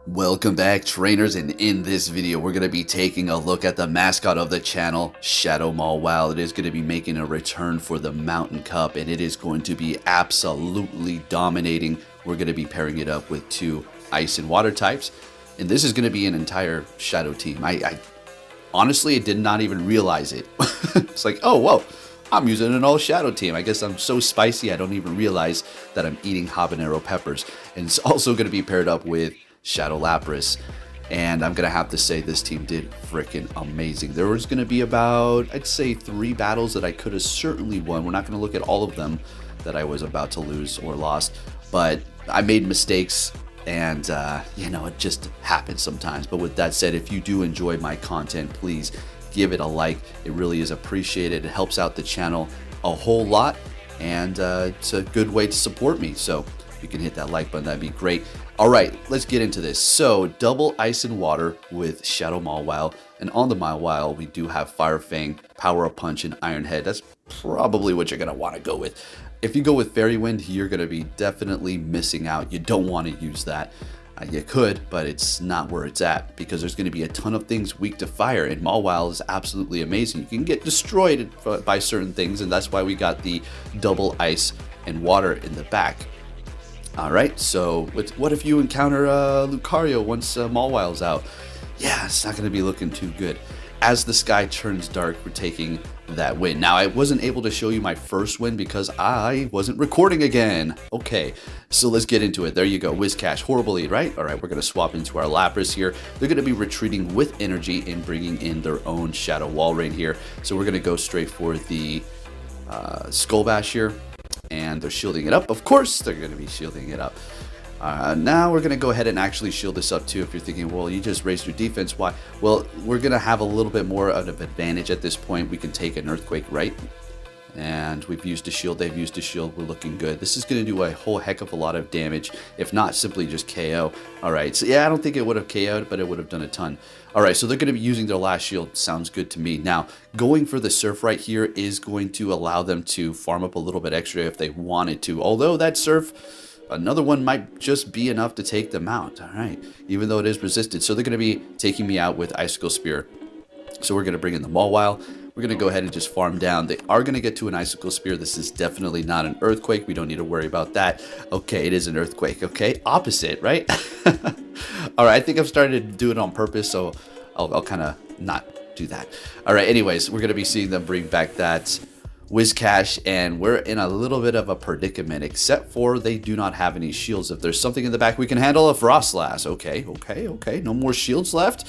Welcome back, trainers, and in this video we're going to be taking a look at the mascot of the channel, Shadow Mawile. It is going to be making a return for the Mountain Cup, and it is going to be absolutely dominating. We're going to be pairing it up with two ice and water types, and this is going to be an entire Shadow team. I honestly did not even realize it. It's like, oh, whoa, I'm using an all Shadow team. I guess I'm so spicy I don't even realize that I'm eating habanero peppers. And it's also going to be paired up with Shadow Lapras, and I'm gonna have to say this team did freaking amazing. There was gonna be about, I'd say, 3 battles that I could have certainly won. We're not gonna look at all of them that I was about to lose or lost, but I made mistakes, and you know, it just happens sometimes. But with that said, if you do enjoy my content, please give it a like. It really is appreciated. It helps out the channel a whole lot, and it's a good way to support me. So if you can hit that like button, that'd be great. All right, let's get into this. So, double ice and water with Shadow Mawile, and on the Mawile, we do have Fire Fang, Power Up Punch, and Iron Head. That's probably what you're gonna want to go with. If you go with Fairy Wind, you're gonna be definitely missing out. You don't want to use that. You could, but it's not where it's at, because there's going to be a ton of things weak to fire, and Mawile is absolutely amazing. You can get destroyed by certain things, and that's why we got the double ice and water in the back. Alright, so what if you encounter Lucario once Mawile's out? Yeah, it's not going to be looking too good. As the sky turns dark, we're taking that win. Now, I wasn't able to show you my first win because I wasn't recording again. Okay, so let's get into it. There you go, Whiscash, horrible lead, right? Alright, we're going to swap into our Lapras here. They're going to be retreating with energy and bringing in their own Shadow Walrein here. So we're going to go straight for the Skull Bash here. And they're shielding it up. Of course they're going to be shielding it up. Now we're going to go ahead and actually shield this up too. If you're thinking, well, you just raised your defense, why? Well, we're going to have a little bit more of an advantage at this point. We can take an Earthquake, right? And we've used a shield, they've used a shield, we're looking good. This is going to do a whole heck of a lot of damage, if not simply just KO. Alright, so yeah, I don't think it would have KO'd, but it would have done a ton. Alright, so they're going to be using their last shield, sounds good to me. Now, going for the Surf right here is going to allow them to farm up a little bit extra if they wanted to. Although that Surf, another one might just be enough to take them out. Alright, even though it is resisted. So they're going to be taking me out with Icicle Spear. So we're going to bring in the Mawile. We're going to go ahead and just farm down. They are going to get to an Icicle Spear. This is definitely not an Earthquake. We don't need to worry about that. Okay, it is an Earthquake. Okay, opposite, right? All right, I think I've started to do it on purpose, so I'll kind of not do that. All right, anyways, we're going to be seeing them bring back that Whiscash, and we're in a little bit of a predicament, except for they do not have any shields. If there's something in the back, we can handle a Frostlass. Okay. No more shields left.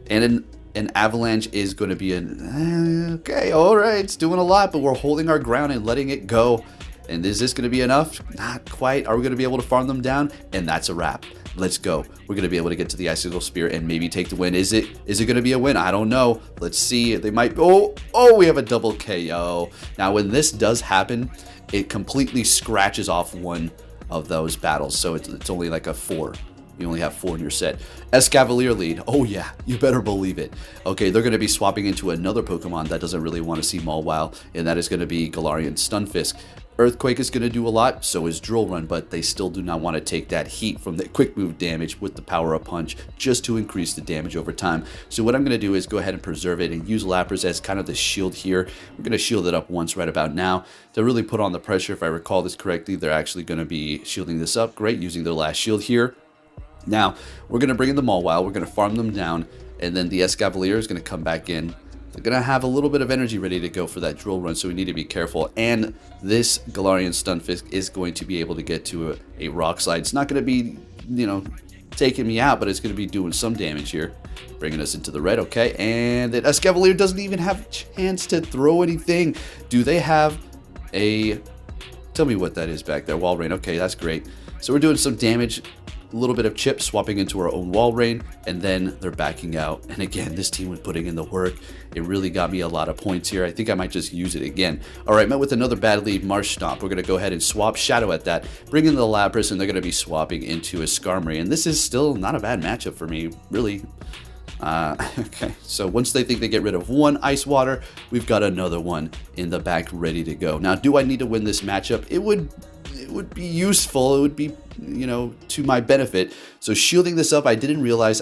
And an Avalanche is going to be okay, alright, it's doing a lot, but we're holding our ground and letting it go. And is this going to be enough? Not quite. Are we going to be able to farm them down? And that's a wrap. Let's go. We're going to be able to get to the Icicle Spear and maybe take the win. Is it going to be a win? I don't know. Let's see. They might. Oh, we have a double KO. Now, when this does happen, it completely scratches off one of those battles. So it's only like a 4. You only have 4 in your set. Escavalier lead. Oh yeah, you better believe it. Okay, they're going to be swapping into another Pokemon that doesn't really want to see Mawile, and that is going to be Galarian Stunfisk. Earthquake is going to do a lot, so is Drill Run, but they still do not want to take that heat from the quick move damage with the Power Up Punch just to increase the damage over time. So what I'm going to do is go ahead and preserve it and use Lapras as kind of the shield here. We're going to shield it up once right about now to really put on the pressure. If I recall this correctly, they're actually going to be shielding this up. Great, using their last shield here. Now, we're going to bring in the Mawile, we're going to farm them down, and then the Escavalier is going to come back in. They're going to have a little bit of energy ready to go for that Drill Run, so we need to be careful. And this Galarian Stunfisk is going to be able to get to a Rock Slide. It's not going to be, you know, taking me out, but it's going to be doing some damage here. Bringing us into the red, okay. And the Escavalier doesn't even have a chance to throw anything. Do they have a... Tell me what that is back there. Walrein, okay, that's great. So we're doing some damage. A little bit of chip, swapping into our own Walrein, and then they're backing out. And again, this team was putting in the work. It really got me a lot of points here. I think I might just use it again. All right, met with another bad lead, Marsh Stomp. We're going to go ahead and swap Shadow at that. Bring in the Lapras, and they're going to be swapping into a Skarmory. And this is still not a bad matchup for me, really. Okay, so once they think they get rid of one ice water, we've got another one in the back ready to go. Now, do I need to win this matchup? It would be useful. It would be, you know, to my benefit. So shielding this up, I didn't realize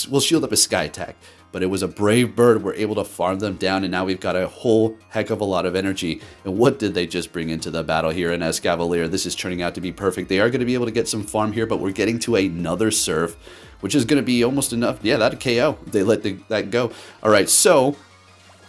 we'll shield up a sky attack, but it was a brave bird. We're able to farm them down, and now we've got a whole heck of a lot of energy. And what did they just bring into the battle here in Escavalier? This is turning out to be perfect. They are going to be able to get some farm here, but we're getting to another surf, which is going to be almost enough. Yeah, that'd KO. They let that go. All right, so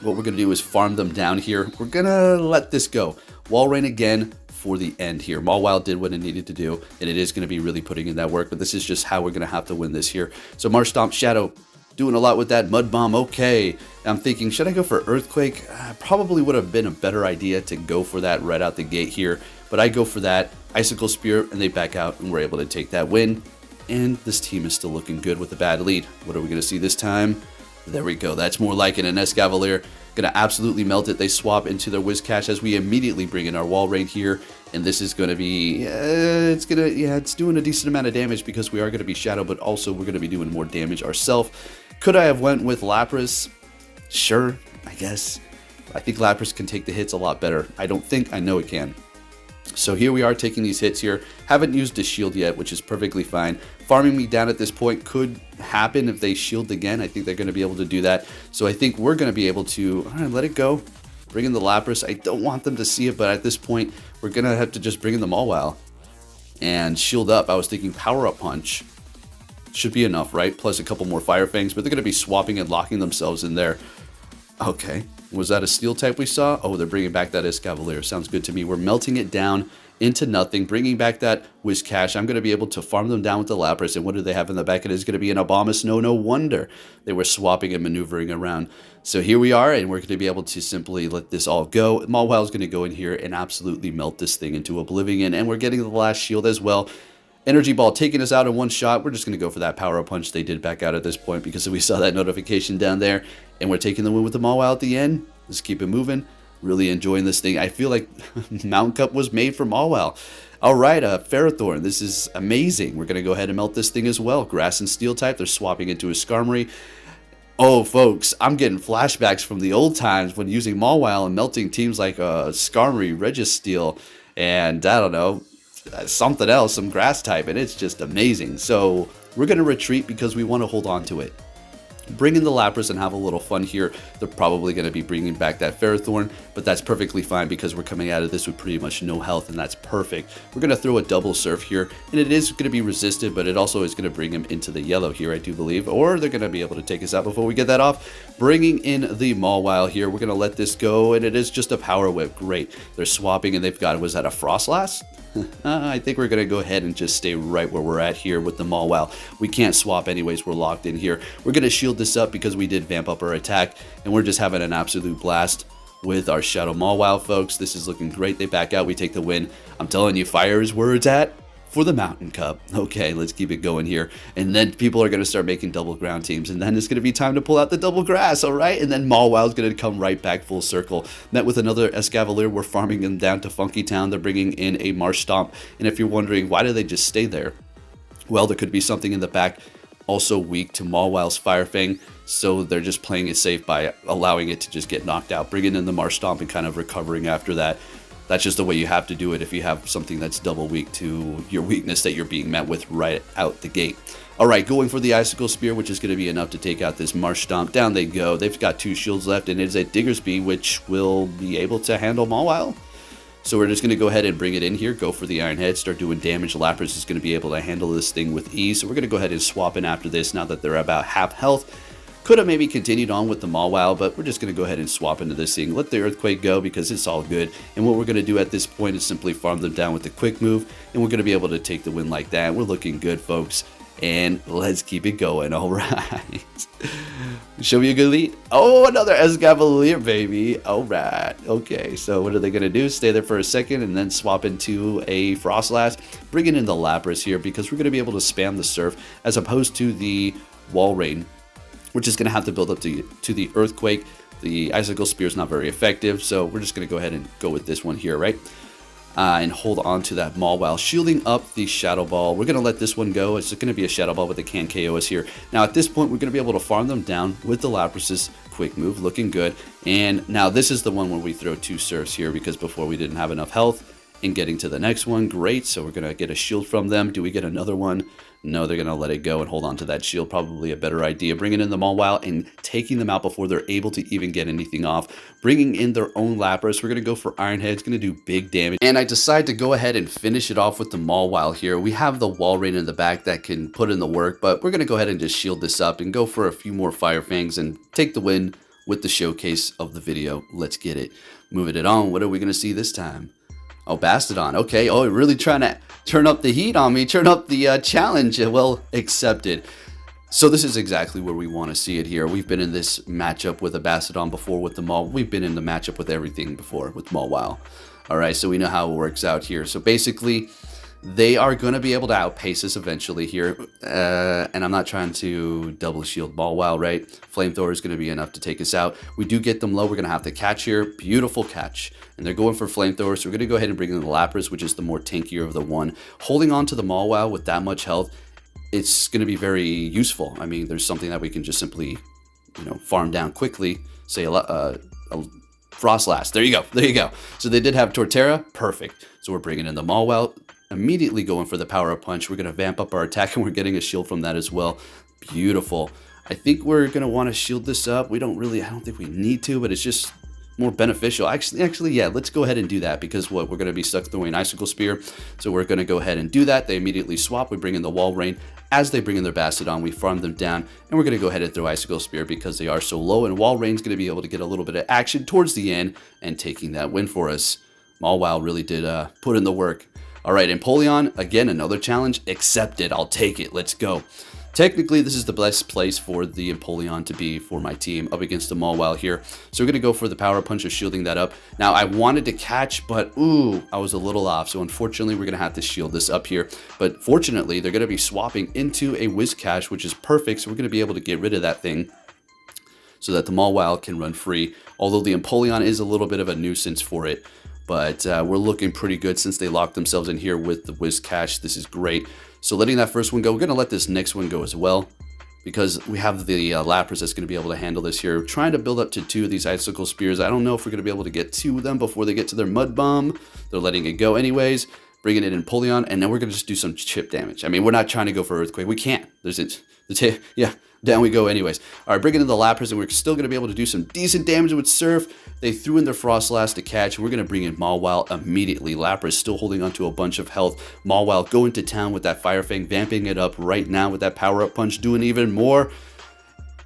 what we're going to do is farm them down here. We're going to let this go. Wall Rain again for the end here. Mawile did what it needed to do, and it is going to be really putting in that work, but this is just how we're going to have to win this here. So Marsh Stomp, Shadow, doing a lot with that. Mud Bomb, okay. I'm thinking, should I go for Earthquake? Probably would have been a better idea to go for that right out the gate here, but I go for that. Icicle Spear, and they back out, and we're able to take that win. And this team is still looking good with a bad lead. What are we going to see this time? There we go. That's more like it. An Escavalier going to absolutely melt it. They swap into their Whiscash as we immediately bring in our Wall Rain here. And this is going to be, it's doing a decent amount of damage because we are going to be Shadow, but also we're going to be doing more damage ourselves. Could I have went with Lapras? Sure, I guess. I think Lapras can take the hits a lot better. I don't think, I know it can. So here we are taking these hits here. Haven't used a shield yet, which is perfectly fine. Farming me down at this point could happen if they shield again. I think they're going to be able to do that. So I think we're going to be able to, all right, let it go. Bring in the Lapras. I don't want them to see it, but at this point, we're going to have to just bring in the Mawile and shield up. I was thinking Power Up Punch should be enough, right? Plus a couple more Fire Fangs, but they're going to be swapping and locking themselves in there. Okay, was that a Steel type we saw? Oh, they're bringing back that Escavalier. Sounds good to me. We're melting it down into nothing, bringing back that Whiscash. I'm going to be able to farm them down with the Lapras, and what do they have in the back? It is going to be an Abomasnow. No wonder they were swapping and maneuvering around. So here we are, and we're going to be able to simply let this all go. Mawile is going to go in here and absolutely melt this thing into oblivion, and we're getting the last shield as well. Energy Ball taking us out in one shot. We're just going to go for that Power Up Punch. They did back out at this point because we saw that notification down there. And we're taking the win with the Mawile at the end. Let's keep it moving. Really enjoying this thing. I feel like Mountain Cup was made for Mawile. All right, Ferrothorn. This is amazing. We're going to go ahead and melt this thing as well. Grass and Steel type. They're swapping into a Skarmory. Oh, folks, I'm getting flashbacks from the old times when using Mawile and melting teams like Skarmory, Registeel, and I don't know, something else, some grass type, and it's just amazing. So we're going to retreat because we want to hold on to it. Bring in the Lapras and have a little fun here. They're probably going to be bringing back that Ferrothorn, but that's perfectly fine because we're coming out of this with pretty much no health, and that's perfect. We're going to throw a double surf here, and it is going to be resisted, but it also is going to bring him into the yellow here, I do believe, or they're going to be able to take us out before we get that off. Bringing in the Mawile here, we're going to let this go, and it is just a Power Whip. Great. They're swapping, and they've got, was that a Frostlass? I think we're going to go ahead and just stay right where we're at here with the Mawile. We can't swap anyways. We're locked in here. We're going to shield this up because we did vamp up our attack, and we're just having an absolute blast with our Shadow Mawile, folks. This is looking great. They back out. We take the win. I'm telling you, fire is where it's at for the Mountain Cup. Okay, let's keep it going here. And then people are going to start making double ground teams, and then it's going to be time to pull out the double grass, all right? And then Mawile is going to come right back full circle. Met with another Escavalier. We're farming them down to Funky Town. They're bringing in a Marsh Stomp. And if you're wondering, why do they just stay there? Well, there could be something in the back also weak to Mawile's Fire Fang, so they're just playing it safe by allowing it to just get knocked out, bringing in the Marsh Stomp and kind of recovering after that. That's just the way you have to do it if you have something that's double weak to your weakness that you're being met with right out the gate. All right, going for the Icicle Spear, which is going to be enough to take out this Marsh Stomp. Down they go. They've got 2 shields left, and it's a Diggersby, which will be able to handle Mawile. So we're just going to go ahead and bring it in here, go for the Iron Head, start doing damage. Lapras is going to be able to handle this thing with ease. So we're going to go ahead and swap in after this now that they're about half health. Could have maybe continued on with the Mawile, but we're just going to go ahead and swap into this thing. Let the Earthquake go because it's all good. And what we're going to do at this point is simply farm them down with the quick move, and we're going to be able to take the win like that. We're looking good, folks. And let's keep it going. All right. Show me a good lead. Oh, another Escavalier, baby. All right. Okay, so what are they going to do? Stay there for a second and then swap into a Frostlass. Bringing in the Lapras here because we're going to be able to spam the Surf as opposed to the Wall Rain, which is going to have to build up to the Earthquake. The Icicle Spear is not very effective, so we're just going to go ahead and go with this one here, right? and hold on to that Mawile, shielding up the Shadow Ball. We're going to let this one go. It's going to be a Shadow Ball, but they can't KO us here. Now, at this point, we're going to be able to farm them down with the Lapras's quick move, looking good. And now this is the one where we throw 2 surfs here, because before we didn't have enough health. And getting to the next one, great. So we're going to get a shield from them. Do we get another one? No, they're going to let it go and hold on to that shield. Probably a better idea. Bringing in the Mawile and taking them out before they're able to even get anything off. Bringing in their own Lapras. We're going to go for Iron Head. It's going to do big damage. And I decide to go ahead and finish it off with the Mawile here. We have the Walrein in the back that can put in the work, but we're going to go ahead and just shield this up and go for a few more Fire Fangs and take the win with the showcase of the video. Let's get it. Moving it on. What are we going to see this time? Oh, Bastodon. Okay. Oh, really trying to turn up the heat on me, turn up the challenge. Well, accepted. So this is exactly where we want to see it here. We've been in this matchup with a Bastodon before with the Maw. We've been in the matchup with everything before with Mawile. All right, so we know how it works out here. So basically, they are going to be able to outpace us eventually here. And I'm not trying to double shield Mawile, right? Flamethrower is going to be enough to take us out. We do get them low. We're going to have to catch here. Beautiful catch. And they're going for Flamethrower, so we're going to go ahead and bring in the Lapras, which is the more tankier of the one. Holding on to the Mawile with that much health, it's going to be very useful. I mean, there's something that we can just simply, farm down quickly. Say a Frostlass. There you go. There you go. So they did have Torterra. Perfect. So we're bringing in the Mawile. Immediately going for the power-up punch. We're going to vamp up our attack, and we're getting a shield from that as well. Beautiful. I think we're going to want to shield this up. I don't think we need to, but it's just more beneficial. Actually, yeah, let's go ahead and do that, because we're going to be stuck throwing Icicle Spear. So we're going to go ahead and do that. They immediately swap. We bring in the Walrein. As they bring in their Bastodon, we farm them down, and we're going to go ahead and throw Icicle Spear because they are so low, and Walrein's going to be able to get a little bit of action towards the end and taking that win for us. Mawile really did put in the work. All right, Empoleon, again, another challenge. Accepted. I'll take it. Let's go. Technically, this is the best place for the Empoleon to be for my team up against the Mawile here. So we're going to go for the Power Punch of shielding that up. Now, I wanted to catch, but ooh, I was a little off. So unfortunately, we're going to have to shield this up here. But fortunately, they're going to be swapping into a Whiscash, which is perfect. So we're going to be able to get rid of that thing so that the Mawile can run free. Although the Empoleon is a little bit of a nuisance for it. But we're looking pretty good since they locked themselves in here with the Whiscash. This is great. So letting that first one go, we're going to let this next one go as well, because we have the Lapras that's going to be able to handle this here. Trying to build up to 2 of these Icicle Spears. I don't know if we're going to be able to get 2 of them before they get to their Mud Bomb. They're letting it go anyways. Bringing it in Empoleon, and then we're going to just do some chip damage. I mean, we're not trying to go for Earthquake. We can't. Yeah, down we go anyways. All right, bringing in the Lapras, and we're still going to be able to do some decent damage with Surf. They threw in their Frostlass to catch, and we're going to bring in Mawile immediately. Lapras still holding onto a bunch of health. Mawile going to town with that Fire Fang, vamping it up right now with that power-up punch, doing even more.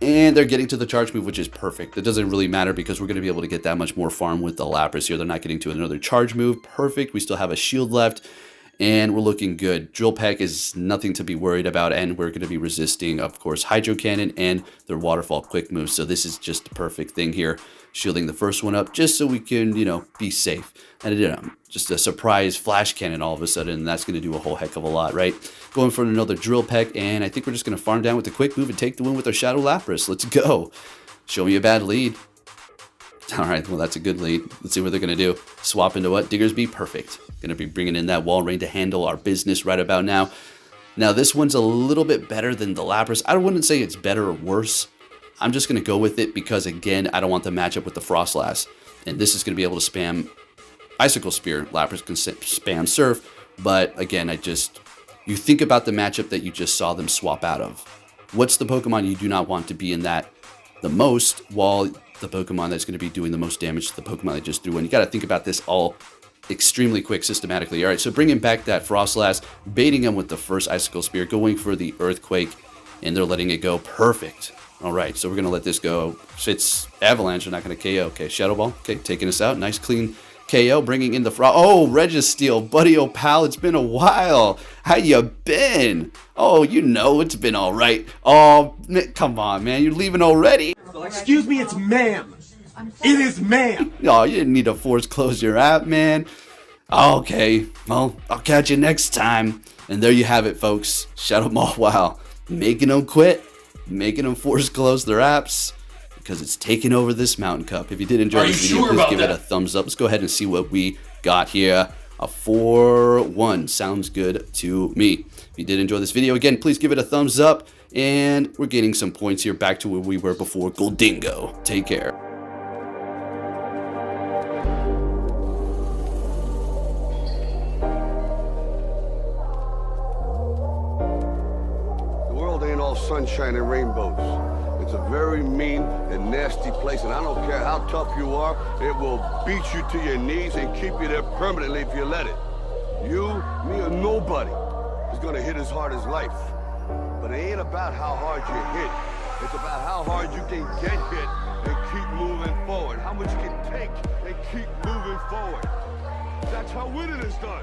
And they're getting to the charge move, which is perfect. It doesn't really matter because we're going to be able to get that much more farm with the Lapras here. They're not getting to another charge move. Perfect. We still have a shield left. And we're looking good. Drill Peck is nothing to be worried about, and we're going to be resisting, of course, Hydro Cannon and their Waterfall quick move. So this is just the perfect thing here. Shielding the first one up just so we can, be safe. And, just a surprise Flash Cannon all of a sudden, and that's going to do a whole heck of a lot, right? Going for another Drill Peck, and I think we're just going to farm down with the quick move and take the win with our Shadow Lapras. Let's go. Show me a bad lead. All right, well, that's a good lead. Let's see what they're going to do. Swap into what? Diggersby? Perfect. Going to be bringing in that Walrein to handle our business right about now. Now, this one's a little bit better than the Lapras. I wouldn't say it's better or worse. I'm just going to go with it because, again, I don't want the matchup with the Frostlass. And this is going to be able to spam Icicle Spear. Lapras can spam Surf. But, again, you think about the matchup that you just saw them swap out of. What's the Pokemon you do not want to be in that the most, while the Pokemon that's going to be doing the most damage to the Pokemon that just threw in? You got to think about this all extremely quick, systematically. All right, so bringing back that Frostlass, baiting him with the first Icicle Spear, going for the Earthquake, and they're letting it go. Perfect. All right, so we're going to let this go. It's Avalanche, they're not going to KO. Okay, Shadow Ball, okay, taking us out. Nice, clean KO, bringing in the Frost. Oh, Registeel, buddy, oh, pal, it's been a while. How you been? Oh, it's been all right. Oh, come on, man, you're leaving already? Excuse me, it's ma'am. It is ma'am. Oh, you didn't need to force close your app, man. Okay, well, I'll catch you next time. And there you have it, folks. Shadow Mawile, making them quit, making them force close their apps, because it's taking over this Mountain Cup. If you did enjoy this video, please give it a thumbs up. Let's go ahead and see what we got here. A 4-1 sounds good to me. If you did enjoy this video, again, please give it a thumbs up. And we're getting some points here back to where we were before Goldingo. Take care. The world ain't all sunshine and rainbows. It's a very mean and nasty place, and I don't care how tough you are, it will beat you to your knees and keep you there permanently if you let it. You, me, or nobody is gonna hit as hard as life. But it ain't about how hard you hit. It's about how hard you can get hit and keep moving forward. How much you can take and keep moving forward. That's how winning is done.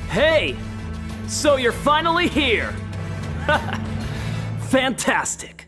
Hey! So you're finally here! Fantastic!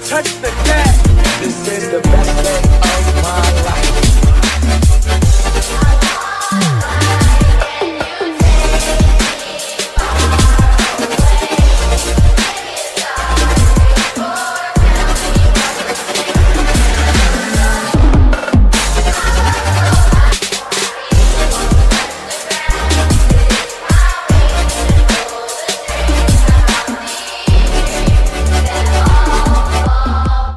Touch the cat. This is the